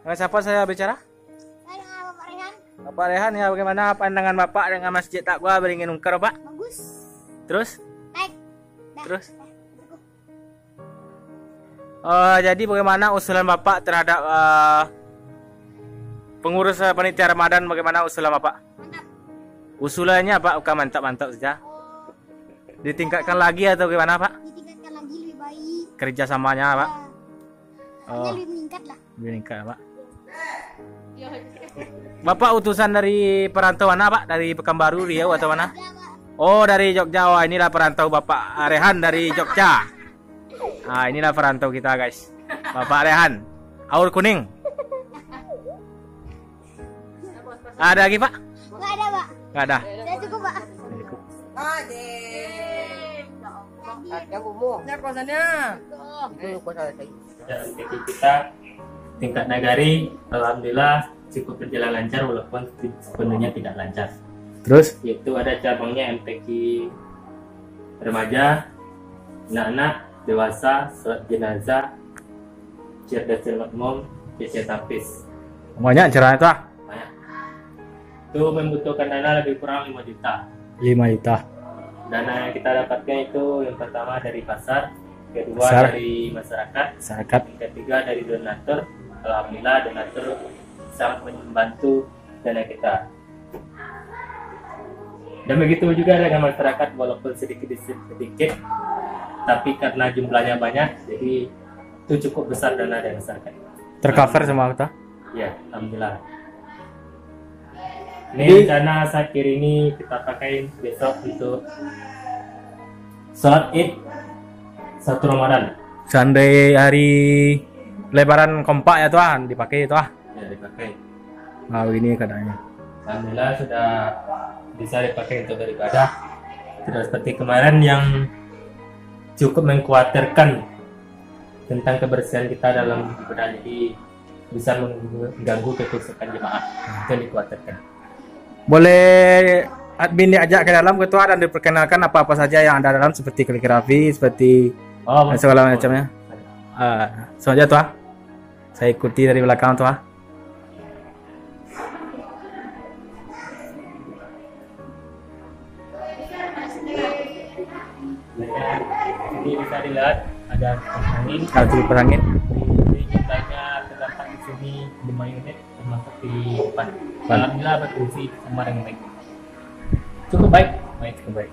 Dengan siapa saya bicara? Saya dengan Bapak Rehan. Bapak Rehan, ya bagaimana pandangan Bapak dengan Masjid Taqwa Beringin Ungkar, Pak? Bagus. Terus? Baik. Terus? Jadi bagaimana usulan Bapak terhadap pengurus panitia Ramadan, bagaimana usulan Bapak? Mantap. Usulannya Pak, bukan mantap-mantap saja. Ditingkatkan lagi atau gimana Pak? Ditingkatkan lagi lebih baik. Kerjasamanya Pak? Hanya lebih meningkat lah. Lebih meningkat Pak. Bapak utusan dari perantau mana Pak? Dari Pekanbaru, Riau atau mana? Oh, dari Jogja. Wah, inilah perantau Bapak Rehan dari Jogja. Nah, inilah perantau kita guys. Bapak Rehan, aur kuning. Ada lagi Pak? Nggak ada, Pak. Nggak ada. Saya cukup, Pak. Yang umum. Ya kosannya. Itu kosan saya. Dan kita tingkat nagari alhamdulillah cukup berjalan lancar walaupun sepenuhnya tidak lancar. Terus? Yaitu ada cabangnya MTQ remaja, anak-anak, dewasa, sholat jenazah, cerdasan makmum, PC tapis. Banyak cerah itu ah? Banyak. Itu membutuhkan dana lebih kurang 5 juta. 5 juta. Dana yang kita dapatkan itu yang pertama dari pasar, kedua Pasar. dari masyarakat, Masyarakat. yang ketiga dari donatur. Alhamdulillah donatur sangat membantu dana kita. Dan begitu juga dengan masyarakat, walaupun sedikit tapi karena jumlahnya banyak, jadi itu cukup besar dana dari masyarakat. Tercover semua kita? Ya, alhamdulillah. Ini dana sakir ini kita pakai besok untuk sholat Id 1 Ramadan. Seandai hari lebaran kompak ya tuan, dipakai itu ah. Ya, dipakai. Nah, begini keadaannya. Alhamdulillah sudah bisa dipakai untuk beribadah. Tidak seperti kemarin yang cukup mengkhawatirkan tentang kebersihan kita dalam ibadah, jadi bisa mengganggu kekusukan jemaah. Itu yang dikhawatirkan. Boleh admin diajak ke dalam ketua dan diperkenalkan apa-apa saja yang ada dalam seperti kaligrafi, seperti segala macamnya. Sengaja tuh ah. Saya ikuti dari belakang tuh ah. Jadi bisa dilihat ada kipas angin. Kalau kipas angin. Jadi jumlahnya terdapat di sini 5 unit termasuk di depan. Alhamdulillah berfungsi semua dengan baik. Cukup baik, cukup baik.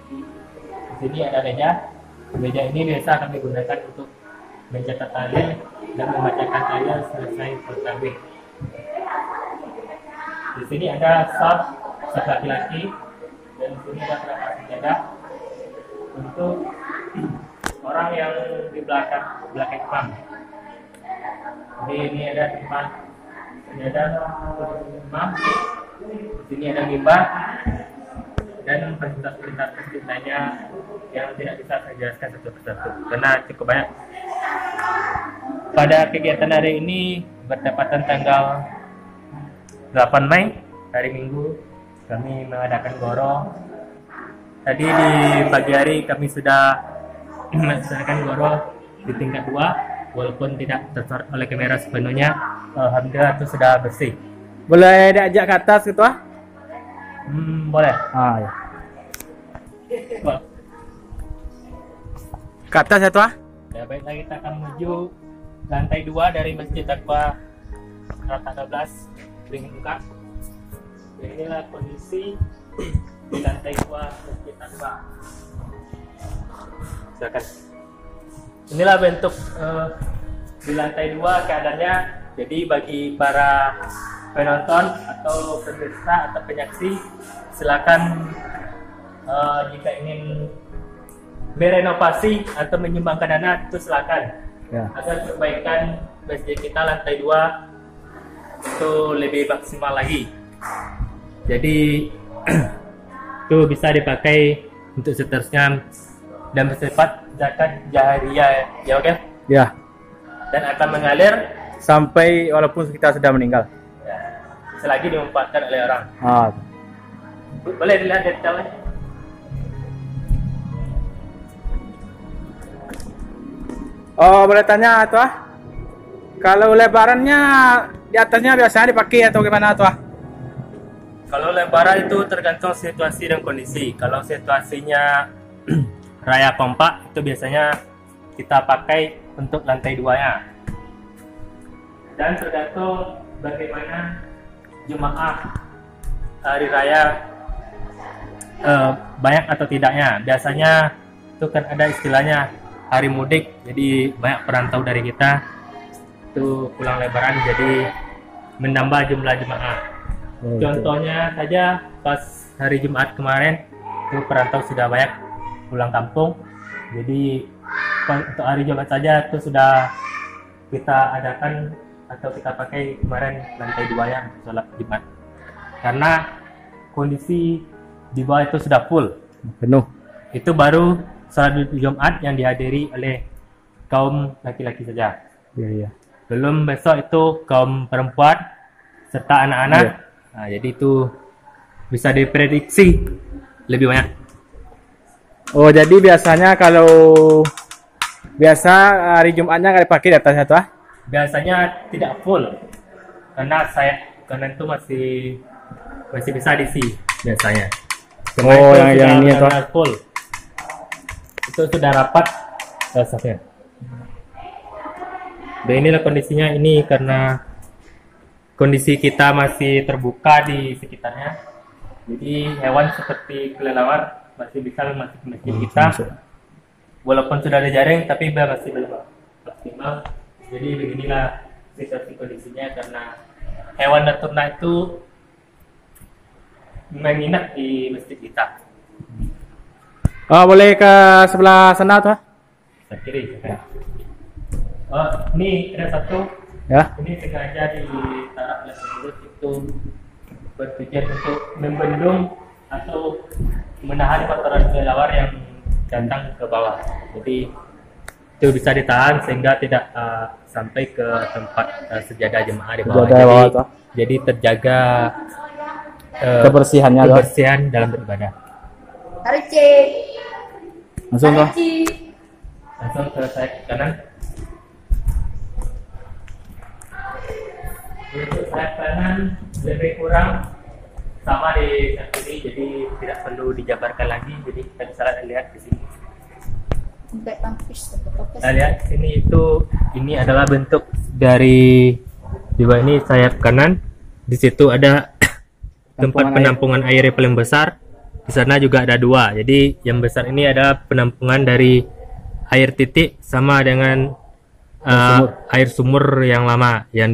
Di sini ada meja. Meja ini biasa kami gunakan untuk mencatat talil dan membacakan talil selesai bertambah. Di sini ada saf laki-laki dan di sini ada beberapa sejadah untuk orang yang di belakang imam. Jadi ini ada tempat sejadah untuk imam. Di sini ada mimbar dan fasilitas lainnya yang tidak bisa saya jelaskan satu persatu karena cukup banyak. Pada kegiatan hari ini bertepatan tanggal 8 Mei hari Minggu, kami mengadakan goro. Tadi di pagi hari kami sudah melaksanakan goro di tingkat 2 walaupun tidak tersorot oleh kamera sepenuhnya. Alhamdulillah itu sudah bersih. Boleh diajak ke atas ketua? Boleh. Ya. Ke atas ya tuah? Ya, baiklah kita akan menuju lantai 2 dari Masjid Taqwa Rata 12 Beringin Ungkar. Inilah kondisi di lantai 2 Masjid Taqwa. Silakan. Inilah bentuk di lantai 2 keadaannya. Jadi bagi para penonton atau pemirsa atau penyaksi, silakan jika ingin merenovasi atau menyumbangkan dana itu silakan ya. Agar perbaikan masjid kita lantai 2 itu lebih maksimal lagi. Jadi itu bisa dipakai untuk seterusnya dan bersifat zakat jariyah ya, oke? Ya. Dan akan mengalir sampai walaupun kita sudah meninggal. Ya, selagi dimanfaatkan oleh orang. Boleh dilihat detailnya. Oh, boleh tanya tuh ah? Kalau lebarannya di atasnya biasanya dipakai atau gimana tuh? Kalau lebaran itu tergantung situasi dan kondisi. Kalau situasinya raya kompak itu biasanya kita pakai untuk lantai 2-nya. Dan tergantung bagaimana jemaah hari raya banyak atau tidaknya. Biasanya itu kan ada istilahnya hari mudik, jadi banyak perantau dari kita itu pulang lebaran, jadi menambah jumlah jemaah. Contohnya saja pas hari Jumat kemarin itu perantau sudah banyak pulang kampung, jadi untuk hari Jumat saja itu sudah kita adakan atau kita pakai kemarin lantai 2 yang sholat Jumat, karena kondisi di bawah itu sudah full Penuh. itu baru sholat Jumat yang dihadiri oleh kaum laki-laki saja. Iya. Belum besok itu kaum perempuan serta anak-anak. Iya. Nah, jadi itu bisa diprediksi lebih banyak. Oh, jadi biasanya kalau biasa hari Jumatnya nggak dipakai di atasnya tuh? Biasanya tidak full karena itu masih bisa diisi biasanya. Oh, itu yang sudah ini tuh. benar-benar full. Itu sudah rapat stafnya. Dan inilah kondisinya ini karena kondisi kita masih terbuka di sekitarnya. Jadi hewan seperti kelelawar masih bisa masuk ke masjid kita. Walaupun sudah ada jaring tapi masih belum maksimal. Jadi beginilah situasi kondisinya karena hewan dan ternak itu menginap di masjid kita. Oh, boleh ke sebelah sana tuh? Sebelah kiri. Ya. Oh, ini ada satu. Ya. Ini sengaja ditaruh oleh pengurus itu bertujuan untuk membendung atau menahan kotoran kelelawar yang datang ke bawah. Jadi itu bisa ditahan sehingga tidak sampai ke tempat sejadah jemaah di bawah. Jadi terjaga kebersihan dalam beribadah. Tarik C. Langsung tuh. Langsung ke sayap kanan. Untuk sayap kanan lebih kurang sama di saat ini, jadi tidak perlu dijabarkan lagi. Jadi kita bisa lihat di sini. Kita lihat di sini ini adalah bentuk dari di bawah ini sayap kanan. Di situ ada tempat penampungan air yang paling besar. Di sana juga ada 2. Jadi yang besar ini adalah penampungan dari air titik sama dengan air sumur yang lama yang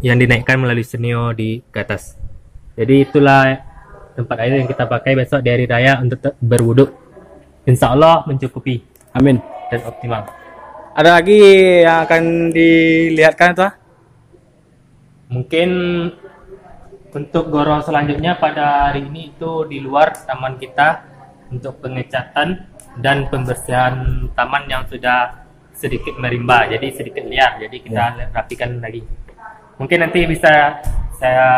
dinaikkan melalui senio di ke atas. Jadi itulah tempat air yang kita pakai besok di hari raya untuk berwuduk. Insya Allah mencukupi. Amin. Dan optimal. Ada lagi yang akan dilihatkan tuh? Mungkin untuk goro selanjutnya pada hari ini itu di luar taman kita untuk pengecatan dan pembersihan taman yang sudah sedikit merimba, jadi sedikit liar, jadi kita rapikan lagi. Mungkin nanti bisa saya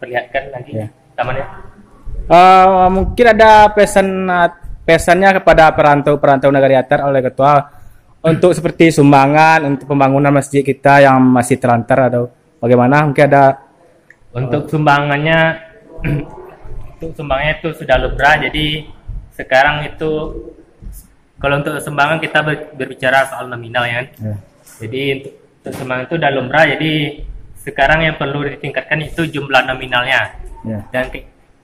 perlihatkan lagi tamannya. Mungkin ada pesannya kepada perantau negara Yatar oleh ketua untuk seperti sumbangan untuk pembangunan masjid kita yang masih terlantar atau bagaimana? Mungkin ada untuk sumbangannya itu sudah lumrah. Jadi sekarang itu kalau untuk sumbangan kita berbicara soal nominal ya kan. Jadi untuk sumbangan itu sudah lumrah. Jadi sekarang yang perlu ditingkatkan itu jumlah nominalnya. Dan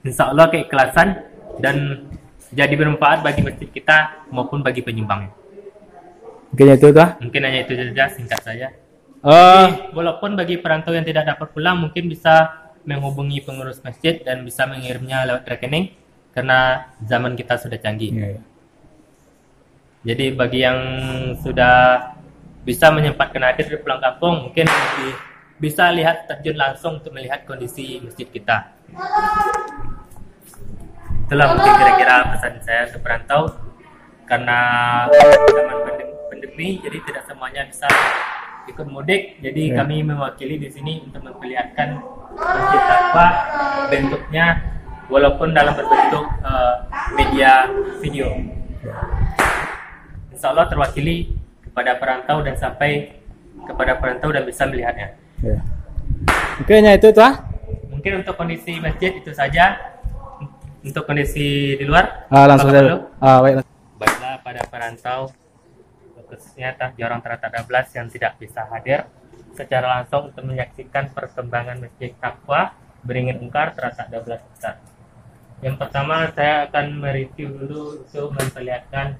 insya Allah keikhlasan dan jadi bermanfaat bagi masjid kita maupun bagi penyumbangnya. Mungkin hanya itu saja, singkat saja. Walaupun bagi perantau yang tidak dapat pulang mungkin bisa menghubungi pengurus masjid dan bisa mengirimnya lewat rekening karena zaman kita sudah canggih. Jadi bagi yang sudah bisa menyempatkan hadir di pulang kampung mungkin bisa lihat terjun langsung untuk melihat kondisi masjid kita. Itulah mungkin kira-kira pesan saya untuk perantau karena zaman pandemi jadi tidak semuanya bisa ikut mudik, jadi kami mewakili di sini untuk memperlihatkan masjid Taqwa bentuknya walaupun dalam berbentuk media video. Insya Allah terwakili kepada perantau dan sampai kepada perantau dan bisa melihatnya. Ya. Oke, hanya itu tuh. Mungkin untuk kondisi masjid itu saja. Untuk kondisi di luar, Langsung apakah saja. perlu? Baik. Baiklah, pada perantau khususnya Jorong Terata 12 yang tidak bisa hadir secara langsung untuk menyaksikan perkembangan Masjid Taqwa Beringin Ungkar Terata 12 Besar. Yang pertama saya akan mereview dulu untuk memperlihatkan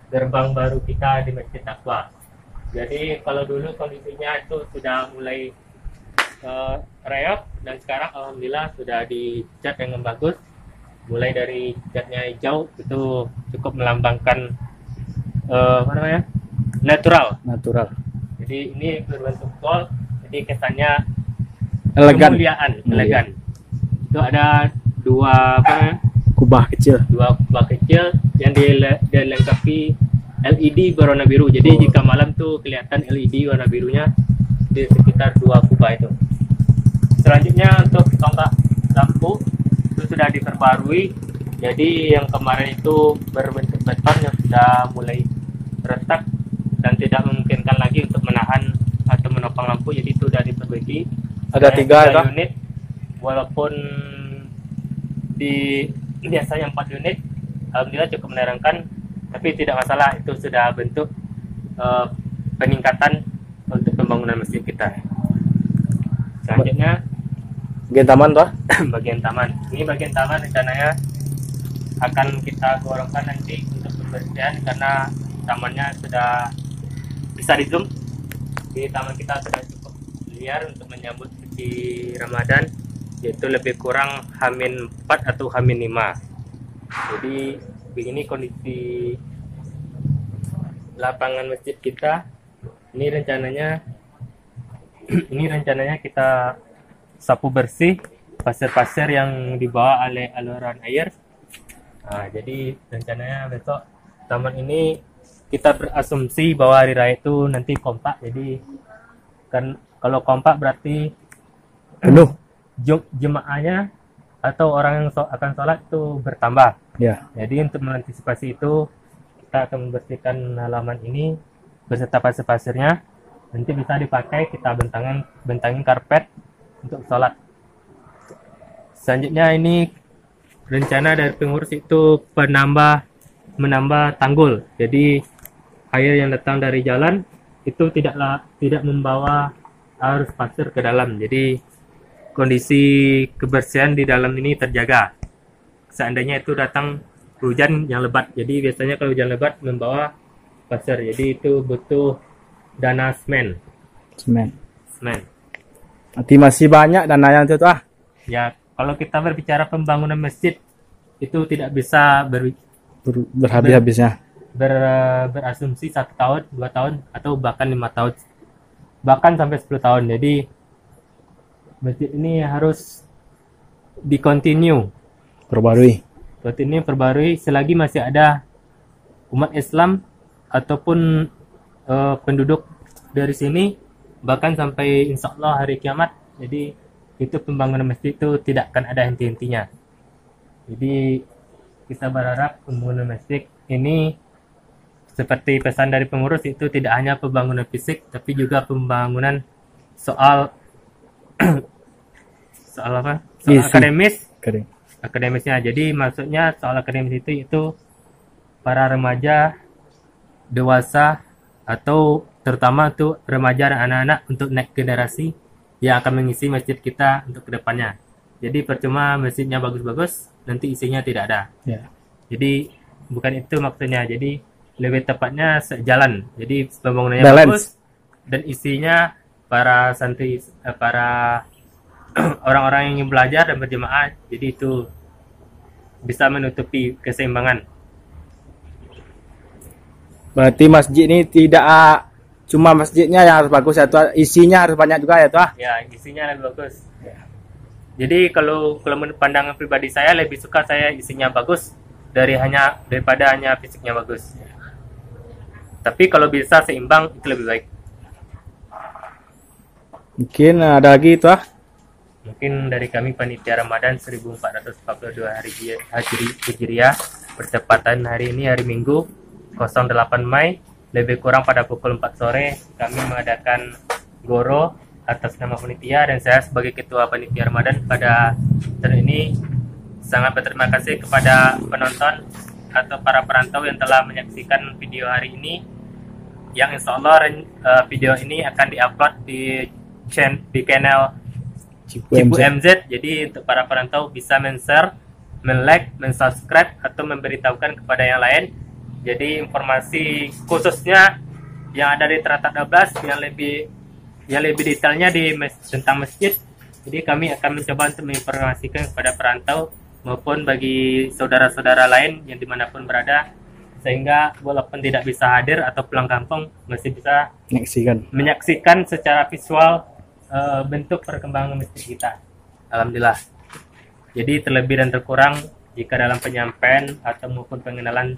gerbang baru kita di Masjid Taqwa. Jadi kalau dulu kondisinya itu sudah mulai reok dan sekarang alhamdulillah sudah dicat dengan bagus. Mulai dari catnya hijau itu cukup melambangkan natural. Jadi ini berbentuk gold, jadi kesannya Elegan. kemuliaan, elegan. Itu ada dua Kubah kecil. yang dilengkapi LED berwarna biru. Jadi jika malam tuh kelihatan LED warna birunya di sekitar dua kubah itu. Selanjutnya untuk tonggak lampu itu sudah diperbarui. Jadi yang kemarin itu berbentuk beton yang sudah mulai retak dan tidak memungkinkan lagi untuk menahan atau menopang lampu, jadi itu sudah diperbaiki. Ada tiga unit, walaupun di biasanya 4 unit, alhamdulillah cukup menerangkan, tapi tidak masalah, itu sudah bentuk peningkatan untuk pembangunan masjid kita. Selanjutnya Bagian taman tuh. bagian taman. Ini bagian taman rencananya akan kita gorongkan nanti untuk pembersihan karena tamannya sudah bisa di zoom. Di taman kita sudah cukup liar untuk menyambut suci Ramadan, yaitu lebih kurang H-4 atau H-5. Jadi begini kondisi lapangan masjid kita. Ini rencananya kita sapu bersih pasir-pasir yang dibawa oleh aluran air. Nah, jadi rencananya besok taman ini kita berasumsi bahwa hari raya itu nanti kompak. Jadi kan kalau kompak berarti Penuh. jemaahnya atau orang yang akan sholat itu bertambah. Ya. Jadi untuk mengantisipasi itu kita akan membersihkan halaman ini beserta pasir-pasirnya. Nanti bisa dipakai kita bentangin karpet untuk sholat. Selanjutnya ini rencana dari pengurus itu menambah tanggul. Jadi air yang datang dari jalan itu tidak membawa arus pasir ke dalam. Jadi kondisi kebersihan di dalam ini terjaga. Seandainya itu datang hujan yang lebat. Jadi biasanya kalau hujan lebat membawa pasir. Jadi itu butuh dana semen. Nanti masih banyak dana yang itu tuh. Ya, kalau kita berbicara pembangunan masjid itu tidak bisa Berhabis-habisnya. berasumsi 1 tahun, 2 tahun, atau bahkan 5 tahun, bahkan sampai 10 tahun. Jadi masjid ini harus perbarui selagi masih ada umat Islam ataupun penduduk dari sini, bahkan sampai insya Allah hari kiamat. Jadi itu pembangunan masjid itu tidak akan ada henti-hentinya. Jadi kita berharap pembangunan masjid ini seperti pesan dari pengurus itu tidak hanya pembangunan fisik, tapi juga pembangunan soal akademisnya. Jadi maksudnya soal akademis itu para remaja, dewasa, atau terutama untuk remaja dan anak-anak untuk naik generasi yang akan mengisi masjid kita untuk kedepannya. Jadi percuma masjidnya bagus-bagus, nanti isinya tidak ada. Ya. Jadi bukan itu maksudnya. Jadi lebih tepatnya sejalan. Jadi pembangunannya Balance. bagus dan isinya para santri, para orang-orang yang ingin belajar dan berjemaah. Jadi itu bisa menutupi keseimbangan. Berarti masjid ini tidak cuma masjidnya yang harus bagus ya tuh, isinya harus banyak juga ya tuh. Ya, isinya lebih bagus. Jadi kalau pandangan pribadi saya lebih suka saya isinya bagus daripada hanya fisiknya bagus. Tapi kalau bisa seimbang itu lebih baik. Mungkin ada lagi tuh. Mungkin dari kami panitia Ramadan 1442 Hijriah bertepatan hari ini hari Minggu 08 Mei lebih kurang pada pukul 4 sore kami mengadakan goro atas nama panitia, dan saya sebagai ketua panitia Ramadan pada tahun ini sangat berterima kasih kepada penonton atau para perantau yang telah menyaksikan video hari ini, yang insya Allah video ini akan diupload di channel Cipu MZ. Jadi untuk para perantau bisa men-share, men-like, men-subscribe atau memberitahukan kepada yang lain. Jadi informasi khususnya yang ada di Teratak 12 yang lebih detailnya tentang masjid. Jadi kami akan mencoba untuk menginformasikan kepada perantau maupun bagi saudara-saudara lain yang dimanapun berada, sehingga walaupun tidak bisa hadir atau pulang kampung masih bisa menyaksikan secara visual bentuk perkembangan masjid kita. Alhamdulillah. Jadi terlebih dan terkurang jika dalam penyampaian atau maupun pengenalan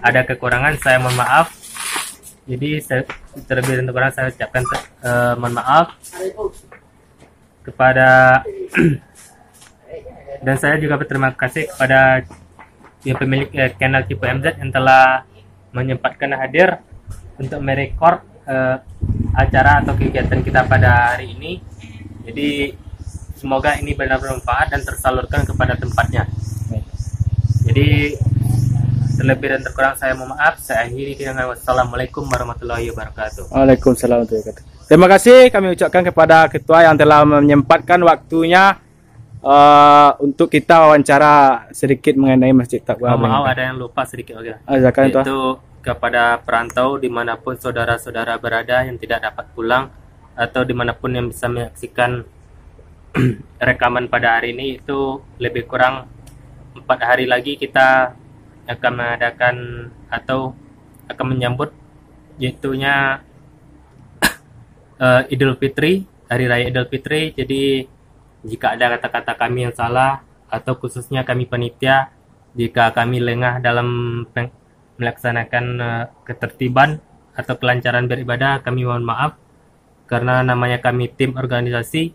ada kekurangan, saya mohon maaf. Jadi terlebih dan terkurang saya ucapkan mohon maaf kepada dan saya juga berterima kasih kepada yang pemilik channel Cipu MZ yang telah menyempatkan hadir untuk merekord acara atau kegiatan kita pada hari ini. Jadi semoga ini benar bermanfaat dan tersalurkan kepada tempatnya. Jadi terlebih dan terkurang saya mohon maaf. Saya akhiri dengan wassalamualaikum warahmatullahi wabarakatuh. Waalaikumsalam warahmatullahi wabarakatuh. Terima kasih kami ucapkan kepada ketua yang telah menyempatkan waktunya untuk kita wawancara sedikit mengenai Masjid Taqwa. Maaf ada yang lupa sedikit lagi. Itu kepada perantau dimanapun saudara-saudara berada yang tidak dapat pulang atau dimanapun yang bisa menyaksikan rekaman pada hari ini, itu lebih kurang 4 hari lagi kita akan mengadakan atau akan menyambut yaitunya Idul Fitri, Hari Raya Idul Fitri. Jadi jika ada kata-kata kami yang salah atau khususnya kami panitia, jika kami lengah dalam melaksanakan ketertiban atau kelancaran beribadah, kami mohon maaf, karena namanya kami tim organisasi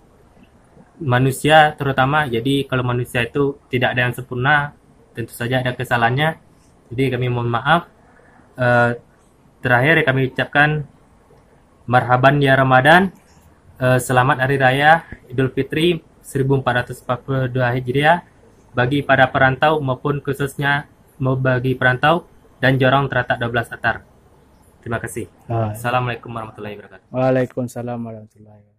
manusia terutama. Jadi kalau manusia itu tidak ada yang sempurna, tentu saja ada kesalahannya. Jadi kami mohon maaf. Terakhir kami ucapkan marhaban ya Ramadan, selamat Hari Raya Idul Fitri 1442 Hijriah bagi para perantau maupun khususnya bagi perantau dan jorong Teratak 12 Atar. Terima kasih. Assalamualaikum warahmatullahi wabarakatuh. Waalaikumsalam warahmatullahi wabarakatuh.